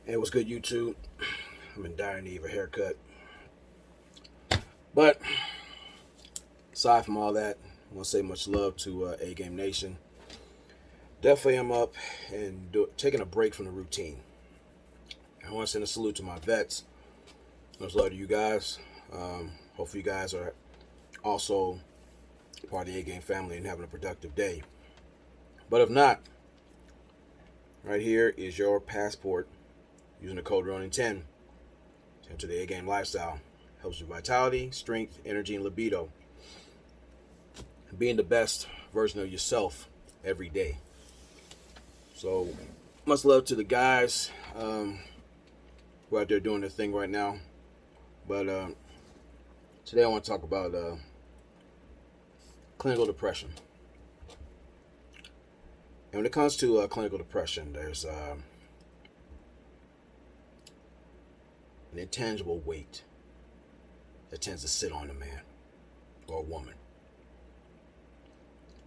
Hey, what's good, YouTube? I'm in dire need of a haircut. But aside from all that, I want to say much love to A Game Nation. Definitely, I'm up and taking a break from the routine. I want to send a salute to my vets. Much love to you guys. Hopefully, you guys are also part of the A Game family and having a productive day. But if not, right here is your passport using the code RONIN10 to enter the A Game lifestyle. Helps with vitality, strength, energy, and libido. Being the best version of yourself every day. So, much love to the guys who are out there doing their thing right now. But today I want to talk about clinical depression. And when it comes to clinical depression, there's an intangible weight that tends to sit on a man or a woman.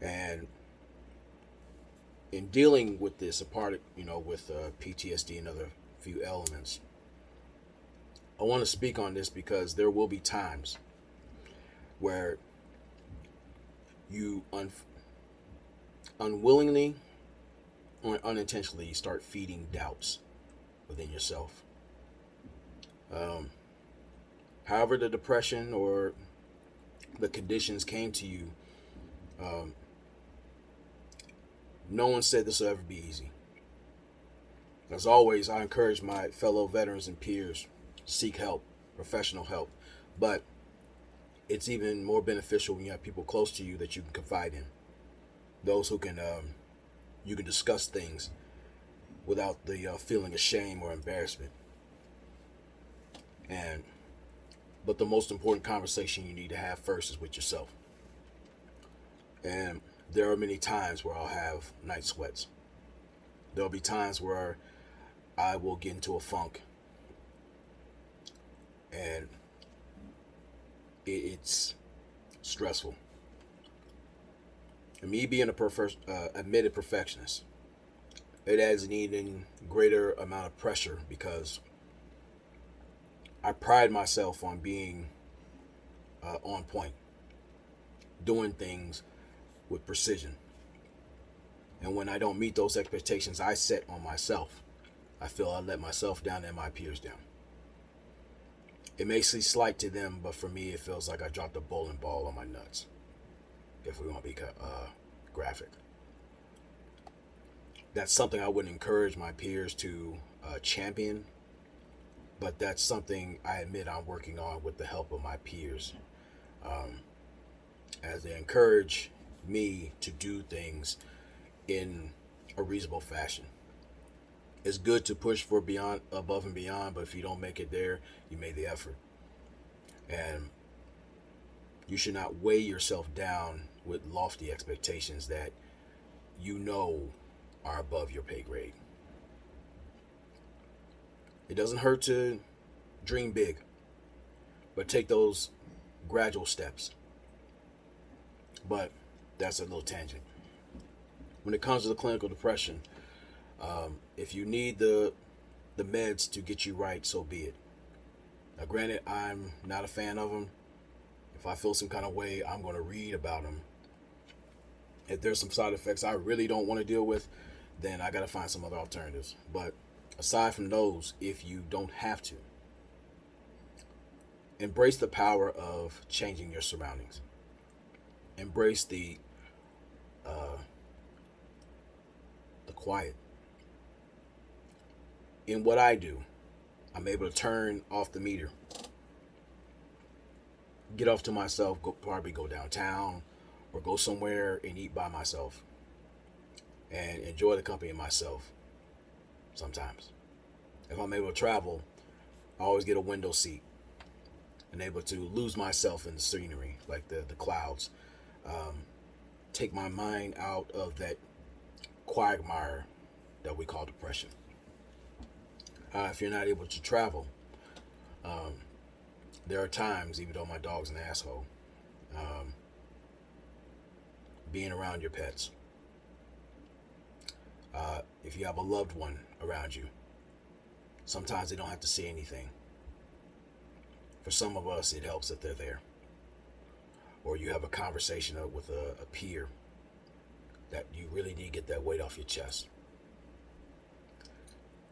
And in dealing with this, apart, with PTSD and other few elements, I want to speak on this because there will be times where you unwillingly or unintentionally start feeding doubts within yourself. Um, However, the depression or the conditions came to you, um, no one said this will ever be easy. As always, I encourage my fellow veterans and peers seek help, professional help. But it's even more beneficial when you have people close to you that you can confide in. Those who can you can discuss things without the feeling of shame or embarrassment. And but the most important conversation you need to have first is with yourself. And there are many times where I'll have night sweats. There'll be times where I will get into a funk, and it's stressful. And me being admitted perfectionist, it adds an even greater amount of pressure because I pride myself on being on point, doing things with precision. And when I don't meet those expectations I set on myself, I feel I let myself down and my peers down. It may seem slight to them, but for me, it feels like I dropped a bowling ball on my nuts. If we want to be graphic, that's something I wouldn't encourage my peers to champion, but that's something I admit I'm working on with the help of my peers, um, as they encourage me to do things in a reasonable fashion. It's good to push for beyond, above and beyond, but if you don't make it there, you made the effort. And you should not weigh yourself down with lofty expectations that you know are above your pay grade. It doesn't hurt to dream big, but take those gradual steps. But that's a little tangent. When it comes to the clinical depression, if you need the meds to get you right, so be it. Now, granted, I'm not a fan of them. If I feel some kind of way, I'm going to read about them. If there's some side effects I really don't want to deal with, then I got to find some other alternatives. But aside from those, if you don't have to, embrace the power of changing your surroundings. Embrace uh, the quiet. In what I do, I'm able to turn off the meter, get off to myself, probably go downtown or go somewhere and eat by myself and enjoy the company of myself sometimes. If I'm able to travel, I always get a window seat and able to lose myself in the scenery, like the clouds. Um, Take my mind out of that quagmire that we call depression. If you're not able to travel, um, there are times, even though my dog's an asshole, um, being around your pets. If you have a loved one around you, Sometimes they don't have to say anything. For some of us, it helps that they're there. Or you have a conversation with a peer that you really need to get that weight off your chest.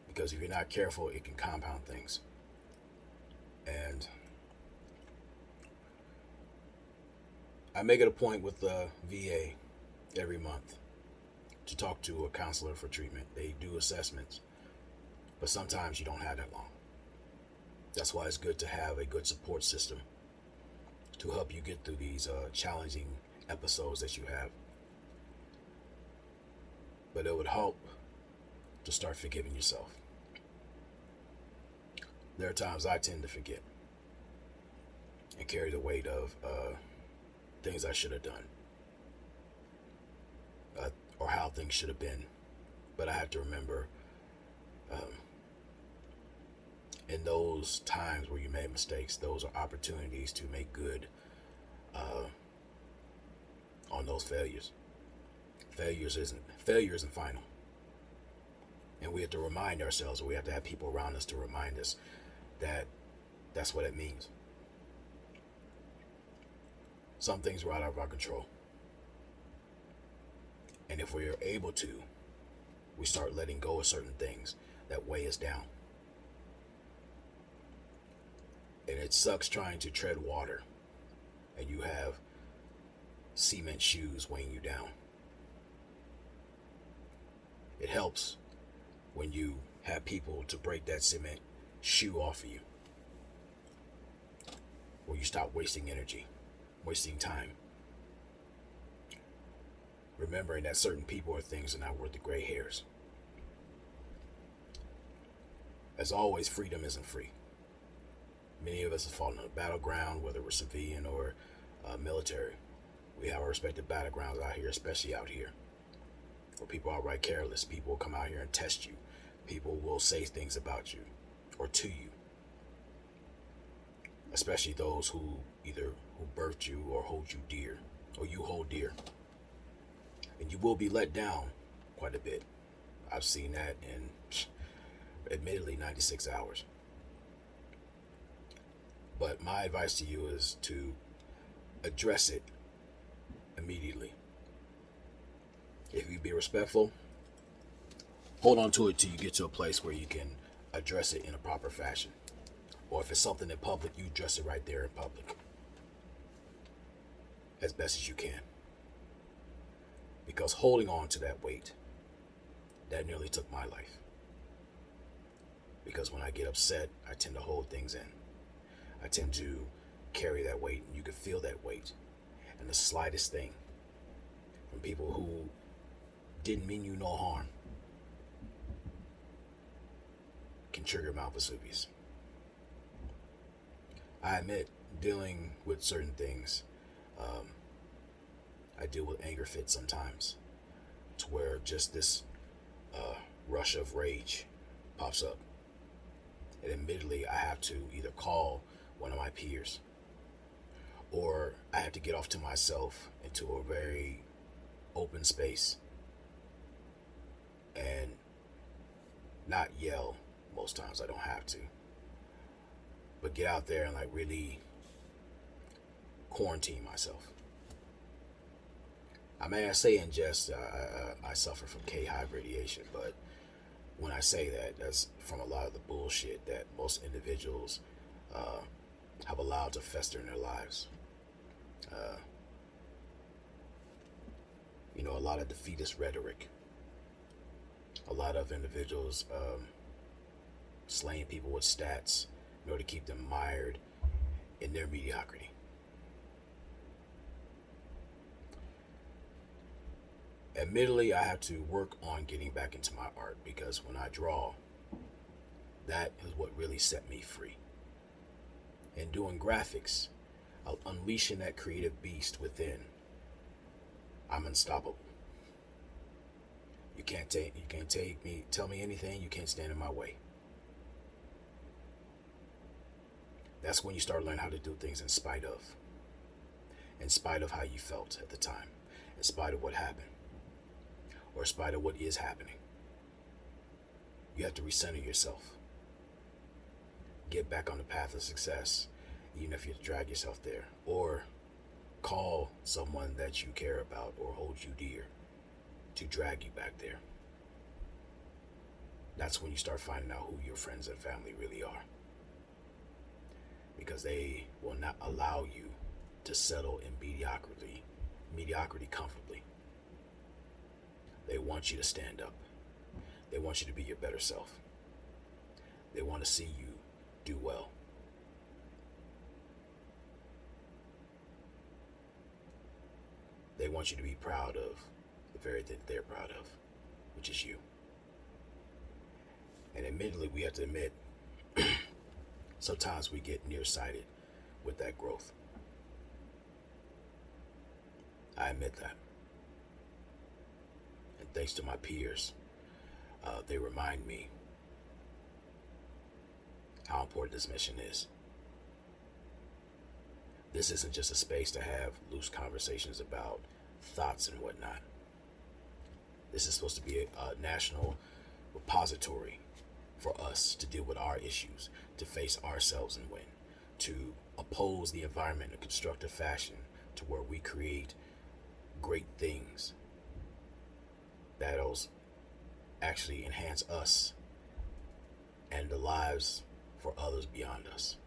Because if you're not careful, it can compound things. And I make it a point with the VA every month to talk to a counselor for treatment. They do assessments, but sometimes you don't have that long. That's why it's good to have a good support system to help you get through these challenging episodes that you have. But it would help to start forgiving yourself. There are times I tend to forget and carry the weight of things I should have done or how things should have been. But I have to remember in those times where you made mistakes, those are opportunities to make good on those failures. Failure isn't final. And we have to remind ourselves, or we have to have people around us to remind us that that's what it means. Some things are out of our control. And if we are able to, we start letting go of certain things that weigh us down. And it sucks trying to tread water and you have cement shoes weighing you down. It helps when you have people to break that cement shoe off of you. Or you stop wasting energy, wasting time. Remembering that certain people or things are not worth the gray hairs. As always, freedom isn't free. Many of us have fallen on a battleground, whether we're civilian or military. We have our respective battlegrounds out here, especially out here, where people are outright careless. People will come out here and test you. People will say things about you or to you, especially those who birthed you or hold you dear, or you hold dear. And you will be let down quite a bit. I've seen that in, admittedly, 96 hours. But my advice to you is to address it immediately. If you be respectful, hold on to it till you get to a place where you can address it in a proper fashion. Or if it's something in public, you address it right there in public as best as you can. Because holding on to that weight, that nearly took my life. Because when I get upset, I tend to hold things in. I tend to carry that weight, and you can feel that weight. And the slightest thing from people who didn't mean you no harm can trigger Mount Vesuvius. I admit, dealing with certain things, I deal with anger fits sometimes, to where just this rush of rage pops up. And admittedly, I have to either call one of my peers, or I have to get off to myself into a very open space and not yell. Most times I don't have to, but get out there and like really quarantine myself. I may say in jest, I suffer from K-hive radiation, but when I say that, that's from a lot of the bullshit that most individuals have allowed to fester in their lives. A lot of defeatist rhetoric. A lot of individuals slaying people with stats in order to keep them mired in their mediocrity. Admittedly, I have to work on getting back into my art, because when I draw, that is what really set me free. And doing graphics, unleashing that creative beast within, I'm unstoppable. You can't tell me anything, you can't stand in my way. That's when you start learning how to do things in spite of how you felt at the time, in spite of what happened, or in spite of what is happening. You have to recenter yourself. get back on the path of success, even if you drag yourself there, or call someone that you care about or holds you dear to drag you back there. That's when you start finding out who your friends and family really are, because they will not allow you to settle in mediocrity comfortably. They want you to stand up. They want you to be your better self. They want to see you do well. They want you to be proud of the very thing they're proud of, which is you. And admittedly, we have to admit, sometimes we get nearsighted with that growth. I admit that. And thanks to my peers, they remind me how important this mission is. This isn't just a space to have loose conversations about thoughts and whatnot. This is supposed to be a national repository for us to deal with our issues, to face ourselves and win, to oppose the environment in a constructive fashion to where we create great things that'll actually enhance us and the lives for others beyond us.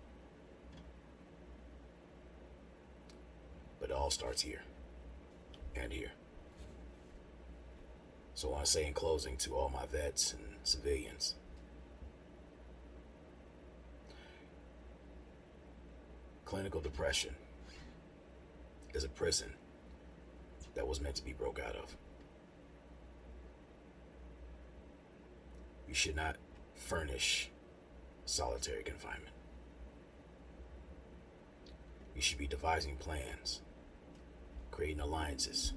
But it all starts here and here. So I want to say in closing to all my vets and civilians, clinical depression is a prison that was meant to be broke out of. You should not furnish solitary confinement. You should be devising plans, creating alliances,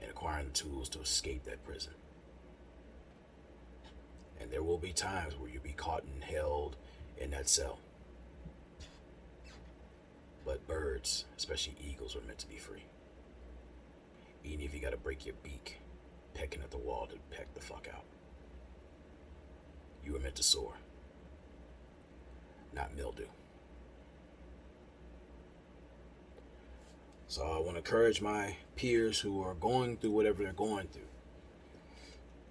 and acquiring the tools to escape that prison. And there will be times where you'll be caught and held in that cell. But birds, especially eagles, are meant to be free. Even if you gotta break your beak, pecking at the wall to peck the fuck out. You were meant to soar, not mildew. So I want to encourage my peers who are going through whatever they're going through.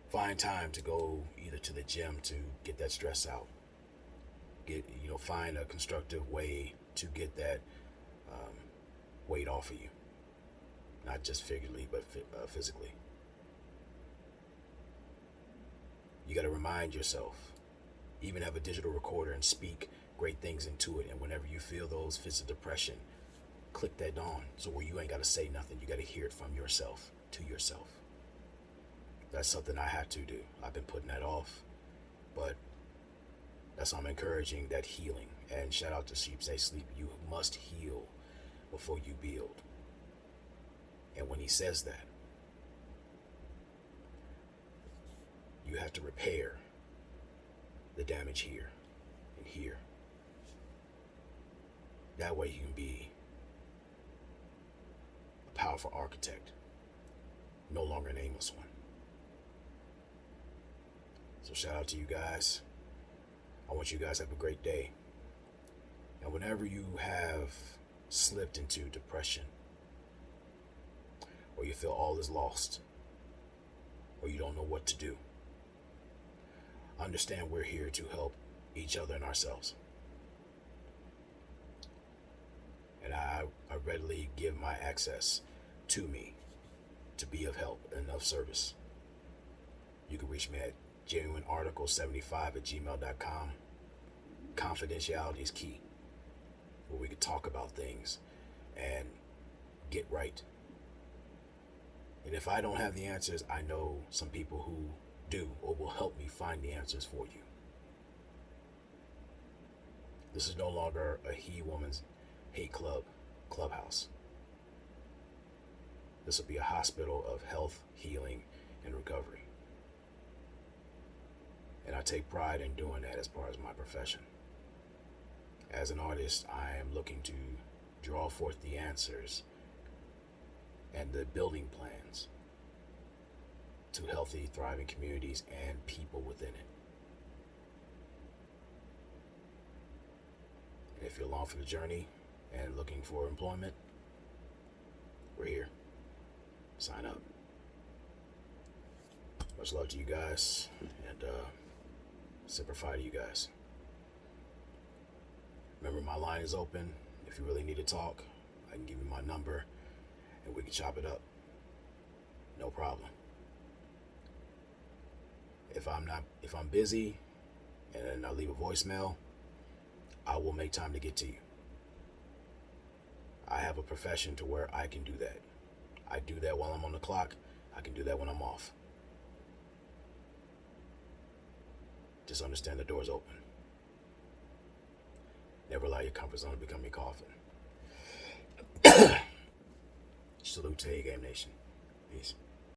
Find time to go either to the gym to get that stress out. Find a constructive way to get that weight off of you. Not just figuratively, but physically. You got to remind yourself, even have a digital recorder and speak great things into it. And whenever you feel those fits of depression, click that on, so where you ain't got to say nothing. You got to hear it from yourself to yourself. That's something I have to do. I've been putting that off, but that's why I'm encouraging that healing. And shout out to Sheep Say Sleep. You must heal before you build. And when he says that, you have to repair the damage here and here. That way you can be a powerful architect, no longer an aimless one. So shout out to you guys. I want you guys to have a great day. And whenever you have slipped into depression, or you feel all is lost, or you don't know what to do, understand we're here to help each other and ourselves. And I readily give my access to me to be of help and of service. You can reach me at genuinearticle75@gmail.com. Confidentiality is key, where we can talk about things and get right. And if I don't have the answers, I know some people who do or will help me find the answers for you. This is no longer a he-woman's hate clubhouse. This will be a hospital of health, healing, and recovery. And I take pride in doing that as part of my profession. As an artist, I am looking to draw forth the answers and the building plans to healthy, thriving communities and people within it. if you're along for the journey and looking for employment, we're here. Sign up. Much love to you guys, and Semper Fi to you guys. Remember, my line is open. If you really need to talk, I can give you my number, and we can chop it up. No problem. If I'm busy, and I leave a voicemail, I will make time to get to you. I have a profession to where I can do that. I do that while I'm on the clock. I can do that when I'm off. Just understand the door's open. Never allow your comfort zone to become your coffin. Salute to A Game Nation. Peace.